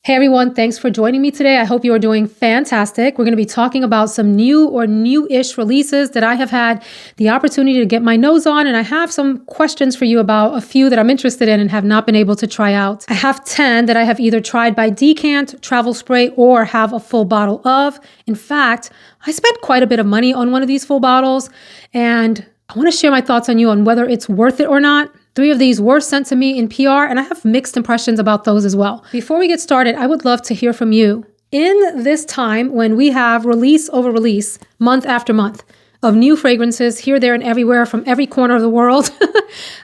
Hey everyone, thanks for joining me today. I hope you are doing fantastic. We're going to be talking about some new or new-ish releases that I have had the opportunity to get my nose on, and I have some questions for you about a few that I'm interested in and have not been able to try out. I have 10 that I have either tried by decant, travel spray, or have a full bottle of. In fact, I spent quite a bit of money on one of these full bottles, and I want to share my thoughts on you on whether it's worth it or not. 3 of these were sent to me in PR, and I have mixed impressions about those as well. Before we get started, I would love to hear from you. In this time when we have release over release, month after month, of new fragrances here, there, and everywhere from every corner of the world,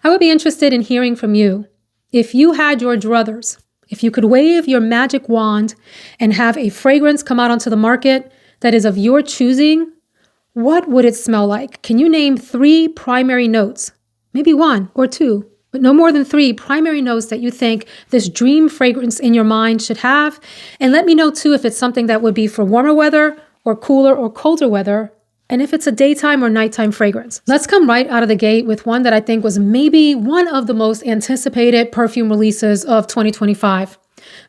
I would be interested in hearing from you. If you had your druthers, if you could wave your magic wand and have a fragrance come out onto the market that is of your choosing, what would it smell like? Can you name 3 primary notes? Maybe 1 or 2, but no more than 3 primary notes that you think this dream fragrance in your mind should have. And let me know too if it's something that would be for warmer weather or cooler or colder weather, and if it's a daytime or nighttime fragrance. Let's come right out of the gate with one that I think was maybe one of the most anticipated perfume releases of 2025.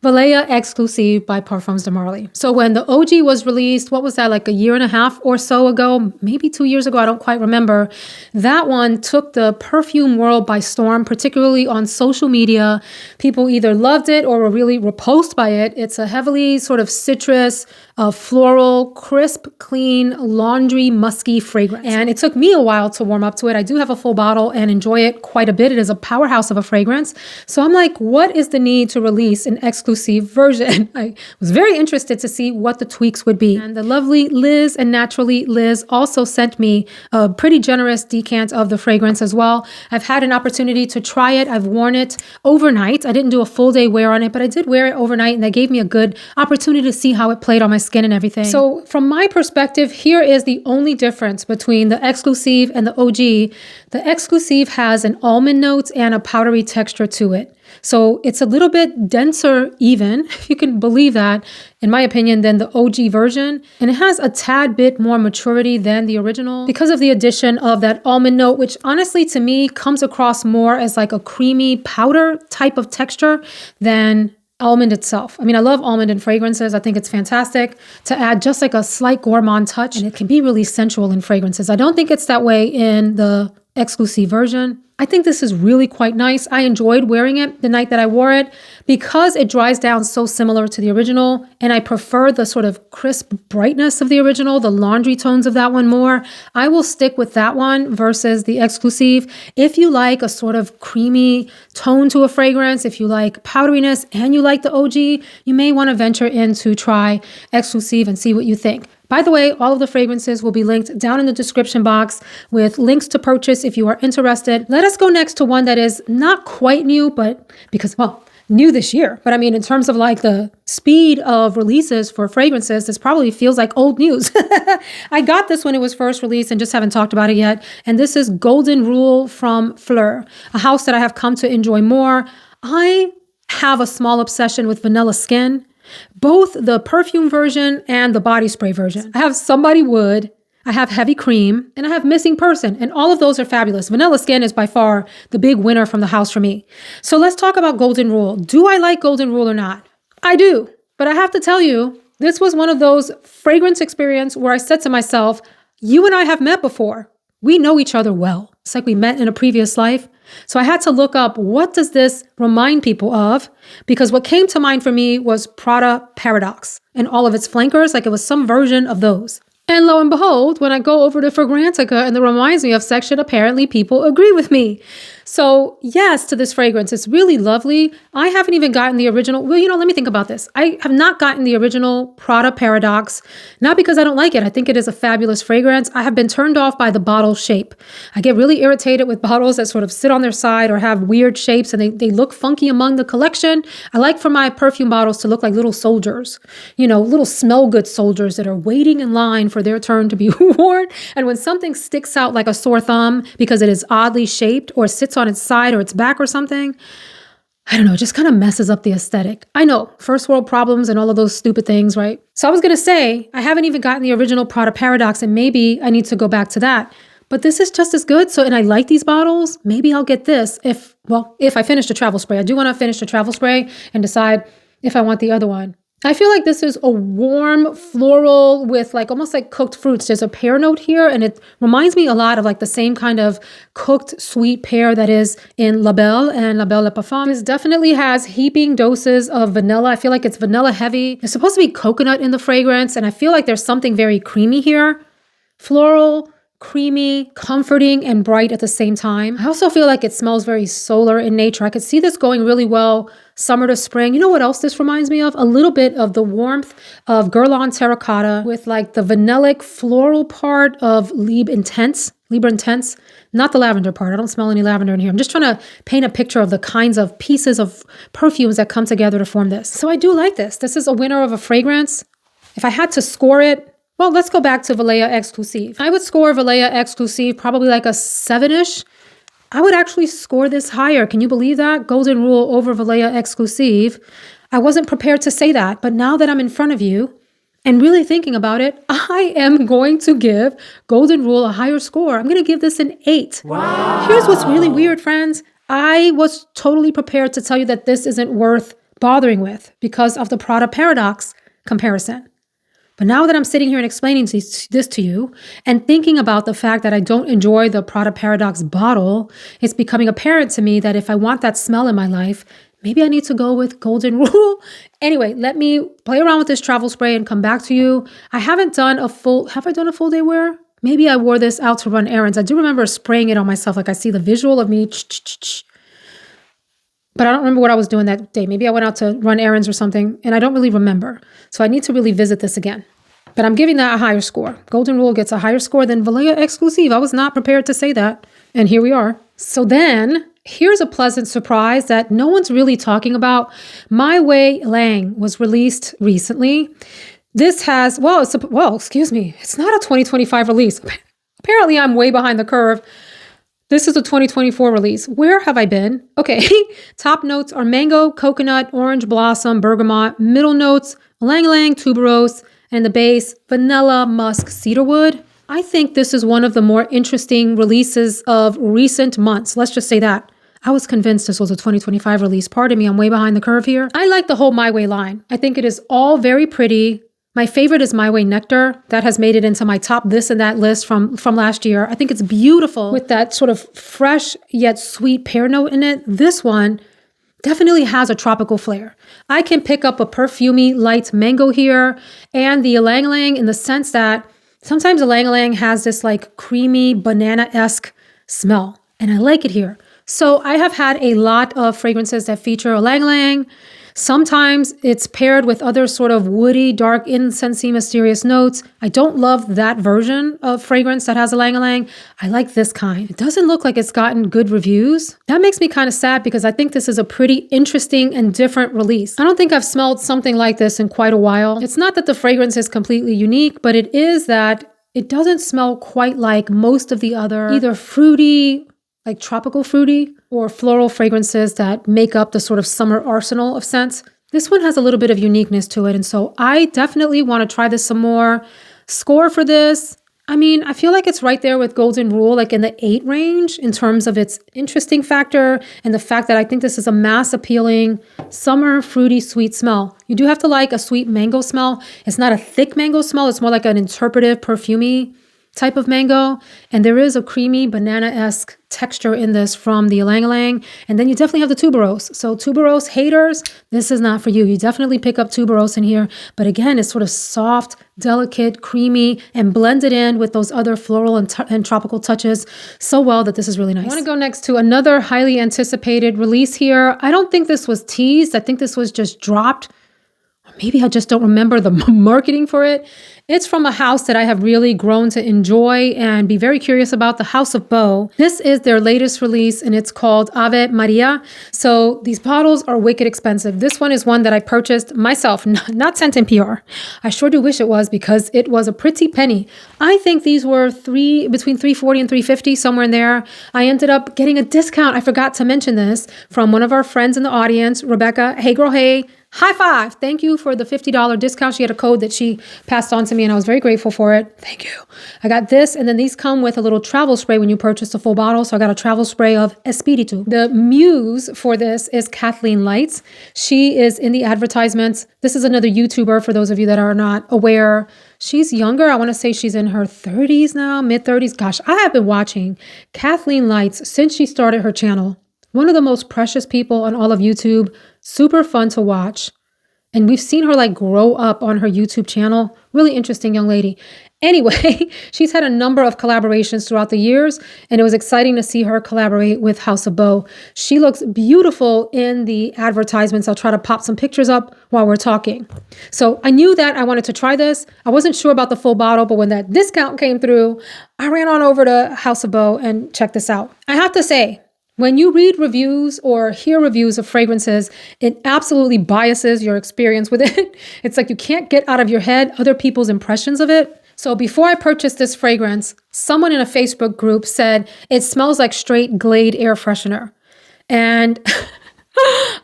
Valaya Exclusif by Parfums de Marly. So when the OG was released, what was that, like a year and a half or so ago, maybe 2 years ago, I don't quite remember. That one took the perfume world by storm, particularly on social media. People either loved it or were really repulsed by it. It's a heavily sort of citrus, floral, crisp, clean, laundry, musky fragrance. And it took me a while to warm up to it. I do have a full bottle and enjoy it quite a bit. It is a powerhouse of a fragrance. So I'm like, what is the need to release an exclusive version? I was very interested to see what the tweaks would be. And the lovely Liz and Naturally Liz also sent me a pretty generous decant of the fragrance as well. I've had an opportunity to try it. I've worn it overnight. I didn't do a full day wear on it, but I did wear it overnight, and they gave me a good opportunity to see how it played on my skin and everything. So from my perspective, here is the only difference between the Exclusive and the OG. The Exclusive has an almond note and a powdery texture to it. So it's a little bit denser even, if you can believe that, in my opinion, than the OG version. And it has a tad bit more maturity than the original because of the addition of that almond note, which honestly to me comes across more as like a creamy powder type of texture than almond itself. I mean, I love almond in fragrances. I think it's fantastic to add just like a slight gourmand touch, and it can be really sensual in fragrances. I don't think it's that way in the Exclusive version. I think this is really quite nice. I enjoyed wearing it the night that I wore it because it dries down so similar to the original, and I prefer the sort of crisp brightness of the original, the laundry tones of that one more. I will stick with that one versus the Exclusive. If you like a sort of creamy tone to a fragrance, if you like powderiness and you like the OG, you may want to venture in to try Exclusive and see what you think. By the way, all of the fragrances will be linked down in the description box with links to purchase if you are interested. Let us go next to one that is not quite new, but because, well, new this year. But I mean, in terms of like the speed of releases for fragrances, this probably feels like old news. I got this when it was first released and just haven't talked about it yet. And this is Golden Rule from Phlur, a house that I have come to enjoy more. I have a small obsession with vanilla skin. Both the perfume version and the body spray version. I have Somebody Would, I have Heavy Cream, and I have Missing Person, and all of those are fabulous. Vanilla Skin is by far the big winner from the house for me. So let's talk about Golden Rule. Do I like Golden Rule or not? I do, but I have to tell you, this was one of those fragrance experiences where I said to myself, you and I have met before. We know each other well. It's like we met in a previous life. So I had to look up, what does this remind people of? Because what came to mind for me was Prada Paradox and all of its flankers, like it was some version of those. And lo and behold, when I go over to Fragrantica and the Reminds Me of section, apparently people agree with me. So yes, to this fragrance, it's really lovely. I haven't even gotten the original. Well, let me think about this. I have not gotten the original Prada Paradox, not because I don't like it. I think it is a fabulous fragrance. I have been turned off by the bottle shape. I get really irritated with bottles that sort of sit on their side or have weird shapes and they look funky among the collection. I like for my perfume bottles to look like little soldiers, little smell good soldiers that are waiting in line for their turn to be worn. And when something sticks out like a sore thumb because it is oddly shaped or sits on its side or its back or something, I don't know, it just kind of messes up the aesthetic. I know, first world problems and all of those stupid things, right? So I was going to say, I haven't even gotten the original Prada Paradox, and maybe I need to go back to that. But this is just as good. So, and I like these bottles. Maybe I'll get this if I finish the travel spray. I do want to finish the travel spray and decide if I want the other one. I feel like this is a warm floral with like almost like cooked fruits. There's a pear note here, and it reminds me a lot of like the same kind of cooked sweet pear that is in La Belle and La Belle Le Parfum. This definitely has heaping doses of vanilla. I feel like it's vanilla heavy. It's supposed to be coconut in the fragrance, and I feel like there's something very creamy here. Floral, creamy, comforting, and bright at the same time. I also feel like it smells very solar in nature. I could see this going really well summer to spring. You know what else this reminds me of? A little bit of the warmth of Guerlain Terracotta with like the vanillic floral part of Libre Intense, not the lavender part. I don't smell any lavender in here. I'm just trying to paint a picture of the kinds of pieces of perfumes that come together to form this. So I do like this. This is a winner of a fragrance. If I had to score it, well, let's go back to Valaya Exclusif. I would score Valaya Exclusif probably like a 7-ish. I would actually score this higher. Can you believe that? Golden Rule over Valaya Exclusif. I wasn't prepared to say that, but now that I'm in front of you and really thinking about it, I am going to give Golden Rule a higher score. I'm going to give this an 8. Wow. Here's what's really weird, friends. I was totally prepared to tell you that this isn't worth bothering with because of the Prada Paradox comparison. But now that I'm sitting here and explaining this to you and thinking about the fact that I don't enjoy the Prada Paradox bottle, it's becoming apparent to me that if I want that smell in my life, maybe I need to go with Golden Rule. Anyway, let me play around with this travel spray and come back to you. I haven't done have I done a full day wear? Maybe I wore this out to run errands. I do remember spraying it on myself. Like I see the visual of me. But I don't remember what I was doing that day. Maybe I went out to run errands or something, and I don't really remember. So I need to really visit this again. But I'm giving that a higher score. Golden Rule gets a higher score than Valaya Exclusif. I was not prepared to say that. And here we are. So then, here's a pleasant surprise that no one's really talking about. My Way Ylang was released recently. This has, excuse me. It's not a 2025 release. Apparently, I'm way behind the curve. This is a 2024 release. Where have I been? Okay, top notes are mango, coconut, orange blossom, bergamot. Middle notes, ylang ylang, tuberose, and the base, vanilla, musk, cedarwood. I think this is one of the more interesting releases of recent months. Let's just say that. I was convinced this was a 2025 release. Pardon me, I'm way behind the curve here. I like the whole My Way line. I think it is all very pretty. My favorite is My Way Nectar. That has made it into my top this and that list from last year. I think it's beautiful with that sort of fresh yet sweet pear note in it. This one definitely has a tropical flair. I can pick up a perfumey light mango here and the ylang ylang in the sense that sometimes ylang ylang has this like creamy banana-esque smell, and I like it here. So I have had a lot of fragrances that feature ylang ylang. Sometimes it's paired with other sort of woody, dark, incensey, mysterious notes. I don't love that version of fragrance that has ylang ylang. I like this kind. It doesn't look like it's gotten good reviews. That makes me kind of sad because I think this is a pretty interesting and different release. I don't think I've smelled something like this in quite a while. It's not that the fragrance is completely unique, but it is that it doesn't smell quite like most of the other either fruity, like tropical fruity, or floral fragrances that make up the sort of summer arsenal of scents. This one has a little bit of uniqueness to it, and so I definitely want to try this some more. Score for this, I mean, I feel like it's right there with Golden Rule, like in the 8 range in terms of its interesting factor and the fact that I think this is a mass appealing summer fruity sweet smell. You do have to like a sweet mango smell. It's not a thick mango smell. It's more like an interpretive, perfumey type of mango, and there is a creamy banana-esque texture in this from the ylang ylang, and then you definitely have the tuberose. So tuberose haters, this is not for you. You definitely pick up tuberose in here, but again, it's sort of soft, delicate, creamy, and blended in with those other floral and tropical touches so well that this is really nice. I want to go next to another highly anticipated release here. I don't think this was teased. I think this was just dropped. Maybe I just don't remember the marketing for it. It's from a house that I have really grown to enjoy and be very curious about, the House of Bo. This is their latest release and it's called Ave Maria. So these bottles are wicked expensive. This one is one that I purchased myself, not sent in PR. I sure do wish it was because it was a pretty penny. I think these were between $3.40 and $3.50, somewhere in there. I ended up getting a discount. I forgot to mention this from one of our friends in the audience, Rebecca. Hey girl, hey. High five. Thank you for the $50 discount. She had a code that she passed on to me and I was very grateful for it. Thank you. I got this, and then these come with a little travel spray when you purchase the full bottle. So I got a travel spray of Espiritu. The muse for this is Kathleen Lights. She is in the advertisements. This is another YouTuber for those of you that are not aware. She's younger. I want to say she's in her 30s now, mid 30s. Gosh, I have been watching Kathleen Lights since she started her channel. One of the most precious people on all of YouTube. Super fun to watch. And we've seen her like grow up on her YouTube channel. Really interesting young lady. Anyway, she's had a number of collaborations throughout the years, and it was exciting to see her collaborate with House of Bo. She looks beautiful in the advertisements. I'll try to pop some pictures up while we're talking. So I knew that I wanted to try this. I wasn't sure about the full bottle, but when that discount came through, I ran on over to House of Bo and checked this out. I have to say, when you read reviews or hear reviews of fragrances, it absolutely biases your experience with it. It's like you can't get out of your head other people's impressions of it. So before I purchased this fragrance, someone in a Facebook group said, it smells like straight Glade air freshener. And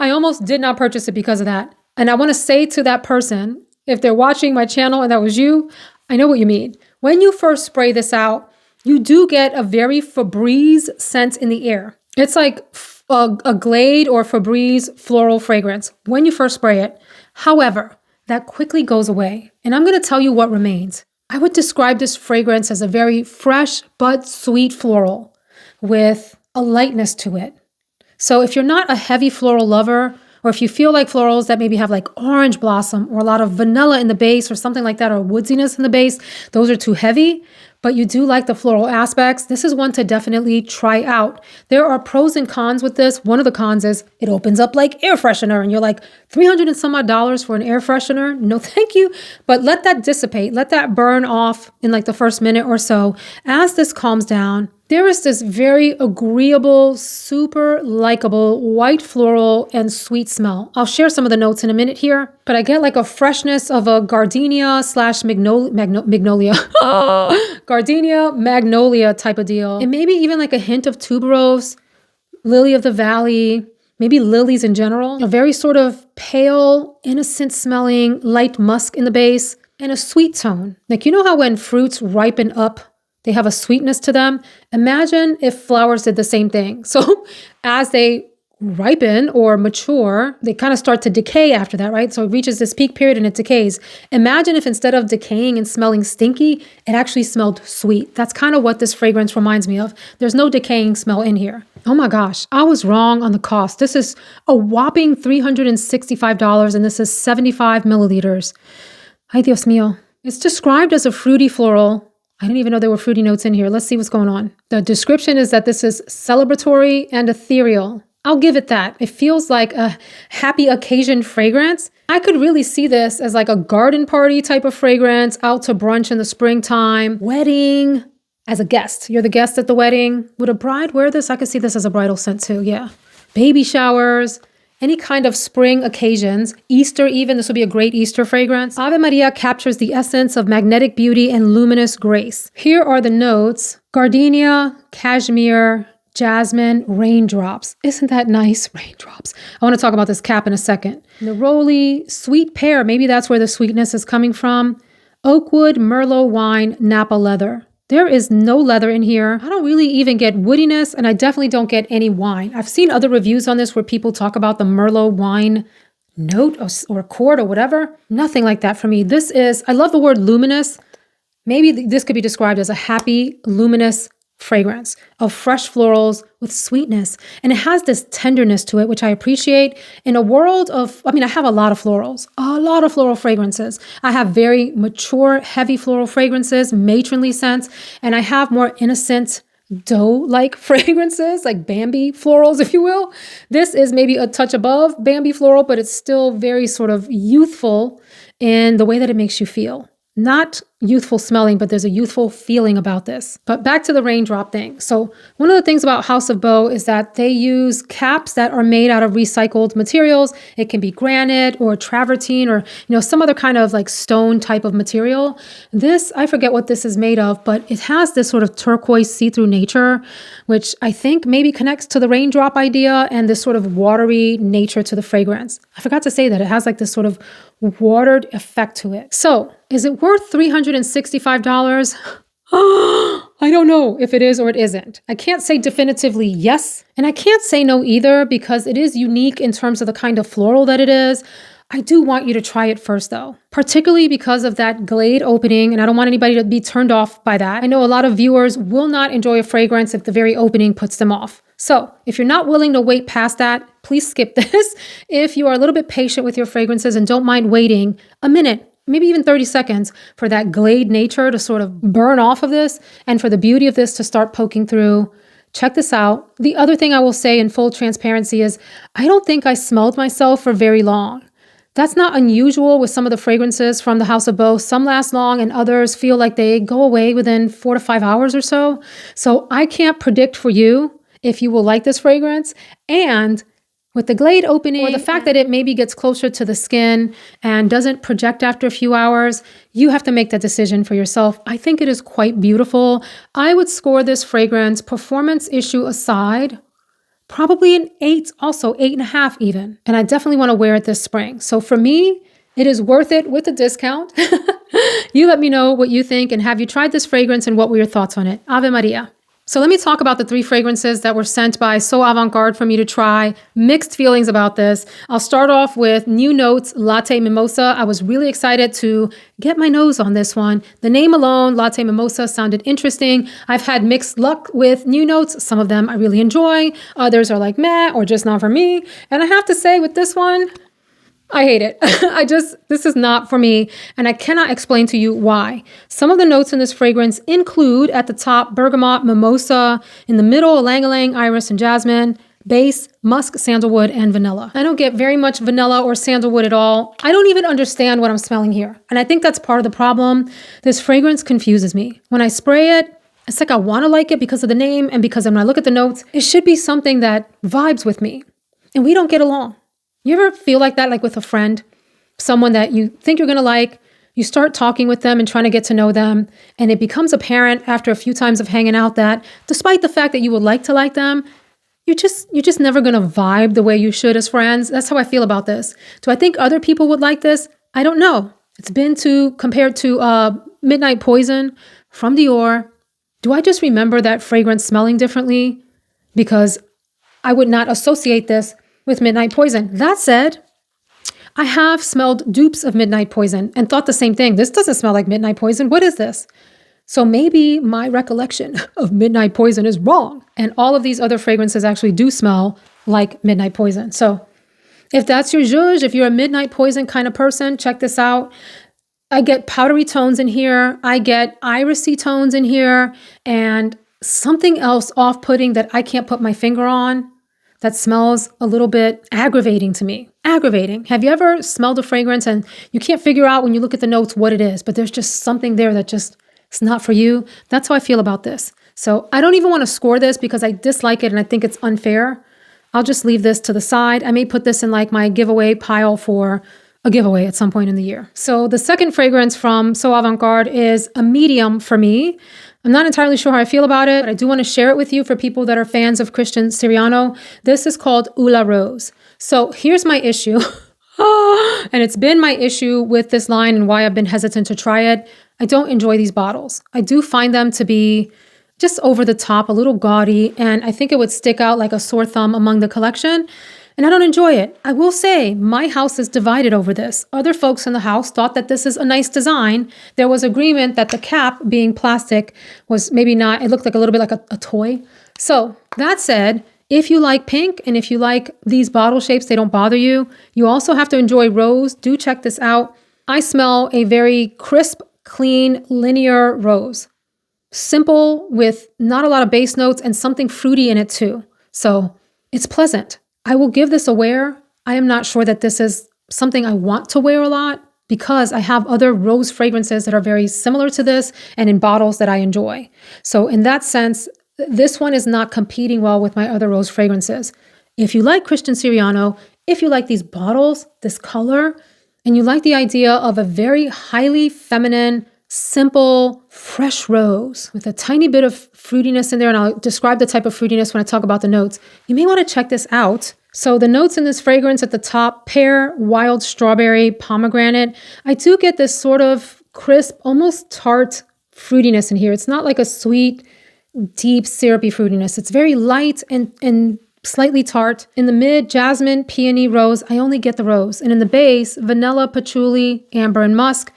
I almost did not purchase it because of that. And I want to say to that person, if they're watching my channel and that was you, I know what you mean. When you first spray this out, you do get a very Febreze scent in the air. It's like a Glade or Febreze floral fragrance when you first spray it. However, that quickly goes away. And I'm going to tell you what remains. I would describe this fragrance as a very fresh but sweet floral with a lightness to it. So if you're not a heavy floral lover, or if you feel like florals that maybe have like orange blossom or a lot of vanilla in the base or something like that, or woodsiness in the base, those are too heavy. But you do like the floral aspects, this is one to definitely try out. There are pros and cons with this. One of the cons is it opens up like air freshener and you're like $300 and some odd for an air freshener. No, thank you. But let that dissipate. Let that burn off in like the first minute or so. As this calms down, there is this very agreeable, super likable white floral and sweet smell. I'll share some of the notes in a minute here, but I get like a freshness of a gardenia slash magnolia. Gardenia, magnolia type of deal. And maybe even like a hint of tuberose, lily of the valley, maybe lilies in general. A very sort of pale, innocent smelling, light musk in the base and a sweet tone. Like, you know how when fruits ripen up, they have a sweetness to them? Imagine if flowers did the same thing. So as they ripen or mature, they kind of start to decay after that, right? So it reaches this peak period and it decays. Imagine if instead of decaying and smelling stinky, it actually smelled sweet. That's kind of what this fragrance reminds me of. There's no decaying smell in here. Oh my gosh, I was wrong on the cost. This is a whopping $365 and this is 75 milliliters. Ay, Dios mío. It's described as a fruity floral. I didn't even know there were fruity notes in here. Let's see what's going on. The description is that this is celebratory and ethereal. I'll give it that. It feels like a happy occasion fragrance. I could really see this as like a garden party type of fragrance, out to brunch in the springtime, wedding, as a guest. You're the guest at the wedding. Would a bride wear this? I could see this as a bridal scent too, yeah. Baby showers, any kind of spring occasions, Easter even, this would be a great Easter fragrance. Ave Maria captures the essence of magnetic beauty and luminous grace. Here are the notes: gardenia, cashmere, jasmine, raindrops. Isn't that nice? Raindrops. I want to talk about this cap in a second. Neroli, sweet pear. Maybe that's where the sweetness is coming from. Oakwood, Merlot wine, Napa leather. There is no leather in here. I don't really even get woodiness, and I definitely don't get any wine. I've seen other reviews on this where people talk about the Merlot wine note or chord or whatever. Nothing like that for me. This is, I love the word luminous. Maybe this could be described as a happy, luminous fragrance of fresh florals with sweetness. And it has this tenderness to it, which I appreciate. In a world of, I have a lot of florals, a lot of floral fragrances. I have very mature, heavy floral fragrances, matronly scents, and I have more innocent, doe-like fragrances, like Bambi florals, if you will. This is maybe a touch above Bambi floral, but it's still very sort of youthful in the way that it makes you feel. Not, youthful smelling, but there's a youthful feeling about this. But back to the raindrop thing. So one of the things about House of Bo is that they use caps that are made out of recycled materials. It can be granite or travertine or, some other kind of like stone type of material. This, I forget what this is made of, but it has this sort of turquoise see-through nature, which I think maybe connects to the raindrop idea and this sort of watery nature to the fragrance. I forgot to say that it has like this sort of watered effect to it. So is it worth $365? I don't know if it is or it isn't. I can't say definitively yes, and I can't say no either because it is unique in terms of the kind of floral that it is. I do want you to try it first though, particularly because of that Glade opening, and I don't want anybody to be turned off by that. I know a lot of viewers will not enjoy a fragrance if the very opening puts them off. So if you're not willing to wait past that, please skip this. If you are a little bit patient with your fragrances and don't mind waiting a minute, maybe even 30 seconds for that Glade nature to sort of burn off of this and for the beauty of this to start poking through, check this out. The other thing I will say in full transparency is I don't think I smelled myself for very long. That's not unusual with some of the fragrances from the House of Bo. Some last long and others feel like they go away within 4 to 5 hours or so. So I can't predict for you if you will like this fragrance. And with the Glade opening, or the fact that it maybe gets closer to the skin and doesn't project after a few hours, you have to make that decision for yourself. I think it is quite beautiful. I would score this fragrance, performance issue aside, probably an 8, also 8.5 even. And I definitely want to wear it this spring. So for me, it is worth it with a discount. You let me know what you think, and have you tried this fragrance and what were your thoughts on it? Ave Maria. So let me talk about the 3 fragrances that were sent by So Avant-Garde for me to try. Mixed feelings about this. I'll start off with New Notes Latte Mimosa. I was really excited to get my nose on this one. The name alone, Latte Mimosa, sounded interesting. I've had mixed luck with New Notes. Some of them I really enjoy. Others are like meh or just not for me. And I have to say with this one, I hate it. This is not for me, and I cannot explain to you why. Some of the notes in this fragrance include, at the top, bergamot, mimosa, in the middle, ylang-ylang, iris, and jasmine, base, musk, sandalwood, and vanilla. I don't get very much vanilla or sandalwood at all. I don't even understand what I'm smelling here, and I think that's part of the problem. This fragrance confuses me. When I spray it, it's like I want to like it because of the name and because when I look at the notes, it should be something that vibes with me, and we don't get along. You ever feel like that, like with a friend, someone that you think you're going to like, you start talking with them and trying to get to know them, and it becomes apparent after a few times of hanging out that despite the fact that you would like to like them, you're just never going to vibe the way you should as friends. That's how I feel about this. Do I think other people would like this? I don't know. It's been compared to Midnight Poison from Dior. Do I just remember that fragrance smelling differently? Because I would not associate this with Midnight Poison. That said, I have smelled dupes of Midnight Poison and thought the same thing. This doesn't smell like Midnight Poison. What is this? So maybe my recollection of Midnight Poison is wrong, and all of these other fragrances actually do smell like Midnight Poison. So if that's your zhuzh, if you're a Midnight Poison kind of person, check this out. I get powdery tones in here. I get irisy tones in here, and something else off-putting that I can't put my finger on that smells a little bit aggravating to me. Aggravating. Have you ever smelled a fragrance and you can't figure out when you look at the notes what it is, but there's just something there that just, it's not for you? That's how I feel about this. So I don't even want to score this because I dislike it and I think it's unfair. I'll just leave this to the side. I may put this in like my giveaway pile for a giveaway at some point in the year. So the second fragrance from So Avant-Garde is a medium for me. I'm not entirely sure how I feel about it, but I do want to share it with you for people that are fans of Christian Siriano. This is called Ula Rose. So here's my issue. And it's been my issue with this line and why I've been hesitant to try it. I don't enjoy these bottles. I do find them to be just over the top, a little gaudy, and I think it would stick out like a sore thumb among the collection. And I don't enjoy it. I will say my house is divided over this. Other folks in the house thought that this is a nice design. There was agreement that the cap being plastic was maybe not, it looked like a little bit like a toy. So that said, if you like pink and if you like these bottle shapes, they don't bother you. You also have to enjoy rose. Do check this out. I smell a very crisp, clean, linear rose. Simple with not a lot of base notes and something fruity in it too. So it's pleasant. I will give this a wear. I am not sure that this is something I want to wear a lot. because I have other rose fragrances that are very similar to this and in bottles that I enjoy. So in that sense, this one is not competing well with my other rose fragrances. If you like Christian Siriano, if you like these bottles, this color, and you like the idea of a very highly feminine, simple, fresh rose with a tiny bit of fruitiness in there, and I'll describe the type of fruitiness when I talk about the notes, you may want to check this out. So the notes in this fragrance at the top, pear, wild strawberry, pomegranate. I do get this sort of crisp, almost tart fruitiness in here. It's not like a sweet, deep, syrupy fruitiness. It's very light and slightly tart. In the mid, jasmine, peony, rose. I only get the rose. And in the base, vanilla, patchouli, amber, and musk.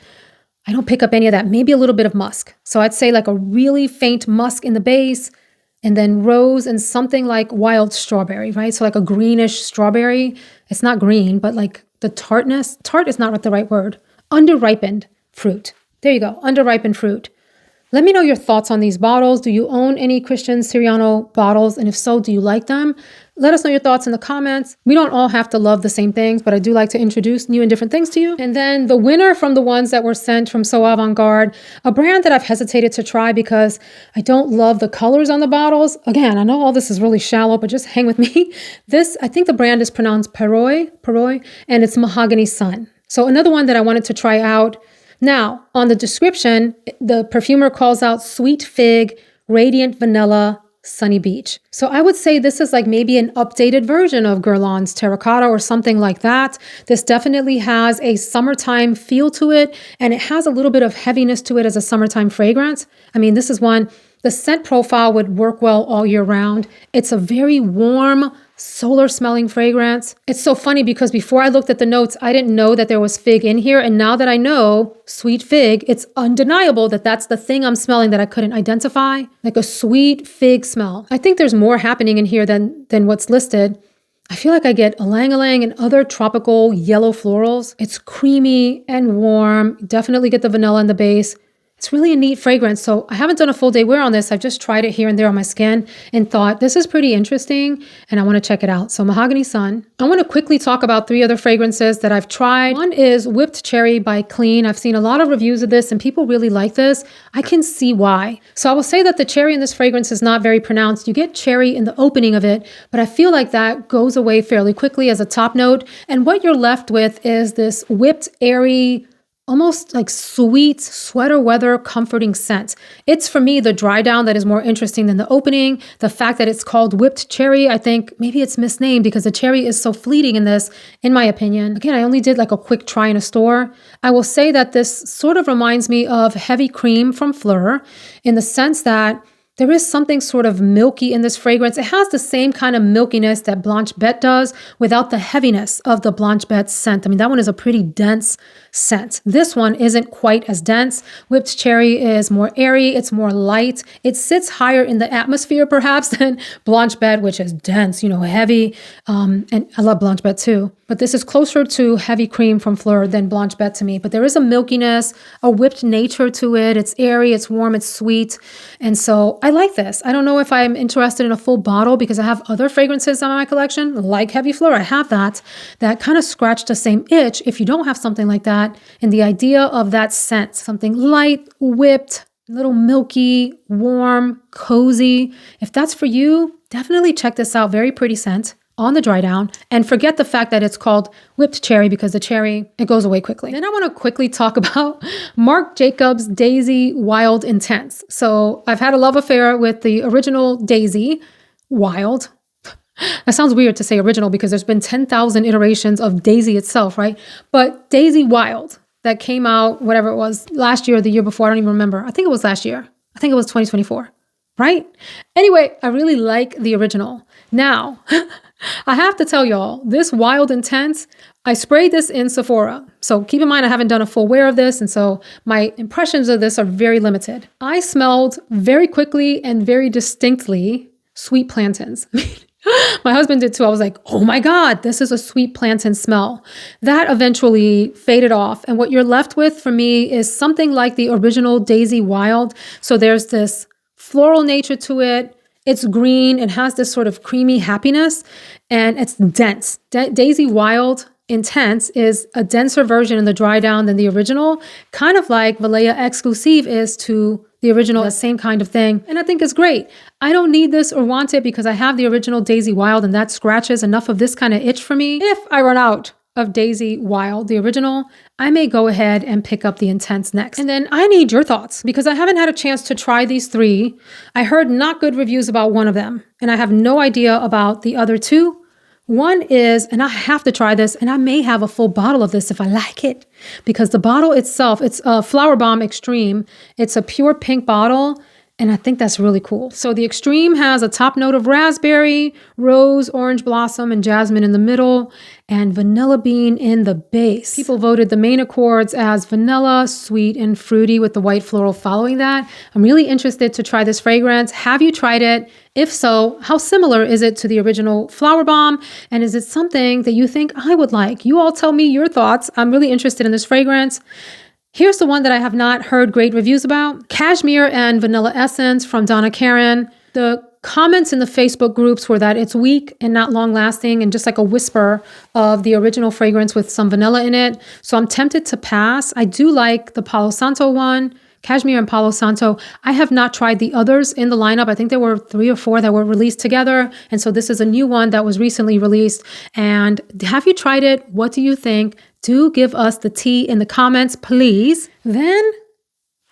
I don't pick up any of that. Maybe a little bit of musk. So I'd say like a really faint musk in the base, and then rose and something like wild strawberry, right? So like a greenish strawberry. It's not green, but like the tartness. Tart is not the right word. Underripened fruit. There you go. Underripened fruit. Let me know your thoughts on these bottles. Do you own any Christian Siriano bottles? And if so, do you like them? Let us know your thoughts in the comments. We don't all have to love the same things, but I do like to introduce new and different things to you. And then the winner from the ones that were sent from So Avant-Garde, a brand that I've hesitated to try because I don't love the colors on the bottles. Again, I know all this is really shallow, but just hang with me. This, I think the brand is pronounced Perroy, and it's MAHOGANYSUN. So another one that I wanted to try out. Now, on the description, the perfumer calls out sweet fig, radiant vanilla, sunny beach. So I would say this is like maybe an updated version of Guerlain's Terracotta or something like that. This definitely has a summertime feel to it, and it has a little bit of heaviness to it as a summertime fragrance. I mean, this is one, the scent profile would work well all year round. It's a very warm, solar smelling fragrance. It's so funny because before I looked at the notes, I didn't know that there was fig in here. And now that I know sweet fig, it's undeniable that that's the thing I'm smelling that I couldn't identify, like a sweet fig smell. I think there's more happening in here than what's listed. I feel like I get ylang-ylang and other tropical yellow florals. It's creamy and warm. Definitely get the vanilla in the base. It's really a neat fragrance. So I haven't done a full day wear on this. I've just tried it here and there on my skin and thought this is pretty interesting and I want to check it out. So MAHOGANYSUN. I want to quickly talk about 3 other fragrances that I've tried. One is Whipped Cherry by Clean. I've seen a lot of reviews of this and people really like this. I can see why. So I will say that the cherry in this fragrance is not very pronounced. You get cherry in the opening of it, but I feel like that goes away fairly quickly as a top note. And what you're left with is this whipped, airy, almost like sweet sweater weather comforting scent. It's for me the dry down that is more interesting than the opening. The fact that it's called Whipped Cherry, I think maybe it's misnamed because the cherry is so fleeting in this, in my opinion. Again, I only did like a quick try in a store. I will say that this sort of reminds me of Heavy Cream from Phlur in the sense that there is something sort of milky in this fragrance. It has the same kind of milkiness that Blanche Bête does without the heaviness of the Blanche Bête scent. I mean, that one is a pretty dense scent. This one isn't quite as dense. Whipped Cherry is more airy. It's more light. It sits higher in the atmosphere perhaps than Blanche Bête, which is dense, you know, heavy. And I love Blanche Bête too. But this is closer to Heavy Cream from Phlur than Blanche Bête to me. But there is a milkiness, a whipped nature to it. It's airy, it's warm, it's sweet. And so I like this. I don't know if I'm interested in a full bottle because I have other fragrances in my collection, like Heavy Phlur. I have that kind of scratch the same itch if you don't have something like that. And the idea of that scent, something light, whipped, a little milky, warm, cozy. If that's for you, definitely check this out. Very pretty scent on the dry down, and forget the fact that it's called Whipped Cherry because the cherry, it goes away quickly. Then I want to quickly talk about Marc Jacobs Daisy Wild Intense. So I've had a love affair with the original Daisy Wild. That sounds weird to say original because there's been 10,000 iterations of Daisy itself, right? But Daisy Wild that came out, whatever it was, last year or the year before, I don't even remember. I think it was last year. I think it was 2024, right? Anyway, I really like the original. Now, I have to tell y'all, this Wild Intense, I sprayed this in Sephora. So keep in mind, I haven't done a full wear of this. And so my impressions of this are very limited. I smelled very quickly and very distinctly sweet plantains. My husband did too. I was like, oh my God, this is a sweet plantain smell. That eventually faded off. And what you're left with for me is something like the original Daisy Wild. So there's this floral nature to it. It's green and has this sort of creamy happiness, and it's dense. Daisy Wild, Intense is a denser version in the dry down than the original, kind of like Valaya Exclusif is to the original, the same kind of thing. And I think it's great. I don't need this or want it because I have the original Daisy Wild and that scratches enough of this kind of itch for me. If I run out of Daisy Wild, the original, I may go ahead and pick up the Intense next. And then I need your thoughts because I haven't had a chance to try these three. I heard not good reviews about one of them and I have no idea about the other two. One is, and I have to try this, and I may have a full bottle of this if I like it, because the bottle itself, it's a FLOWERBOMB Extreme. It's a pure pink bottle, and I think that's really cool. So the Extreme has a top note of raspberry, rose, orange blossom, and jasmine in the middle, and vanilla bean in the base. People voted the main accords as vanilla, sweet, and fruity with the white floral following that. I'm really interested to try this fragrance. Have you tried it? If so, how similar is it to the original FLOWERBOMB? And is it something that you think I would like? You all tell me your thoughts. I'm really interested in this fragrance. Here's the one that I have not heard great reviews about. Cashmere and Vanilla Essence from Donna Karan. The comments in the Facebook groups were that it's weak and not long lasting and just like a whisper of the original fragrance with some vanilla in it. So I'm tempted to pass. I do like the Palo Santo one. Cashmere and Palo Santo. I have not tried the others in the lineup. I think there were 3 or 4 that were released together. And so this is a new one that was recently released. And have you tried it? What do you think? Do give us the tea in the comments, please. Then,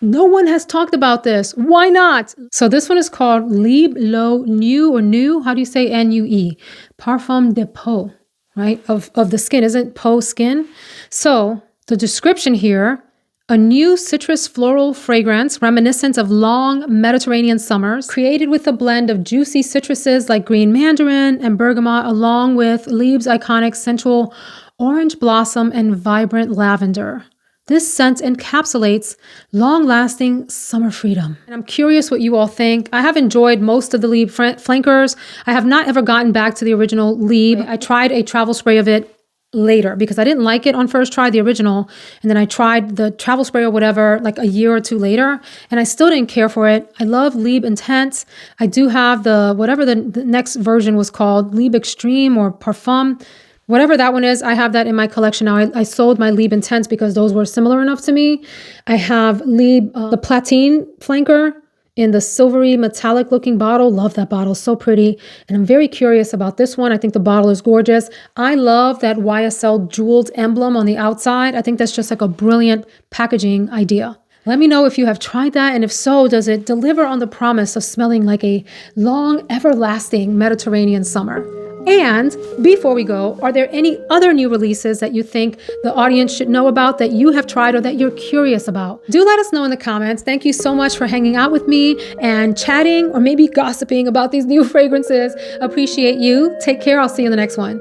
no one has talked about this. Why not? So this one is called LIBRE New or New. How do you say N-U-E? Parfum de peau, right? Of the skin. Isn't peau skin? So the description here, a new citrus floral fragrance reminiscent of long Mediterranean summers, created with a blend of juicy citruses like green mandarin and bergamot, along with Libre's iconic sensual orange blossom and vibrant lavender. This scent encapsulates long-lasting summer freedom. And I'm curious what you all think. I have enjoyed most of the Libre flankers. I have not ever gotten back to the original Libre. I tried a travel spray of it later because I didn't like it on first try, the original, and then I tried the travel spray or whatever like a year or 2 later, and I still didn't care for it. I love Libre Intense. I do have the whatever the next version was called, Libre Extreme or Parfum, whatever that one is. I have that in my collection now. I sold my Libre Intense because those were similar enough to me. I have Libre the Platine flanker in the silvery metallic looking bottle. Love that bottle, so pretty. And I'm very curious about this one. I think the bottle is gorgeous. I love that YSL jeweled emblem on the outside. I think that's just like a brilliant packaging idea. Let me know if you have tried that, and if so, does it deliver on the promise of smelling like a long, everlasting Mediterranean summer? And before we go, are there any other new releases that you think the audience should know about, that you have tried or that you're curious about? Do let us know in the comments. Thank you so much for hanging out with me and chatting or maybe gossiping about these new fragrances. Appreciate you. Take care. I'll see you in the next one.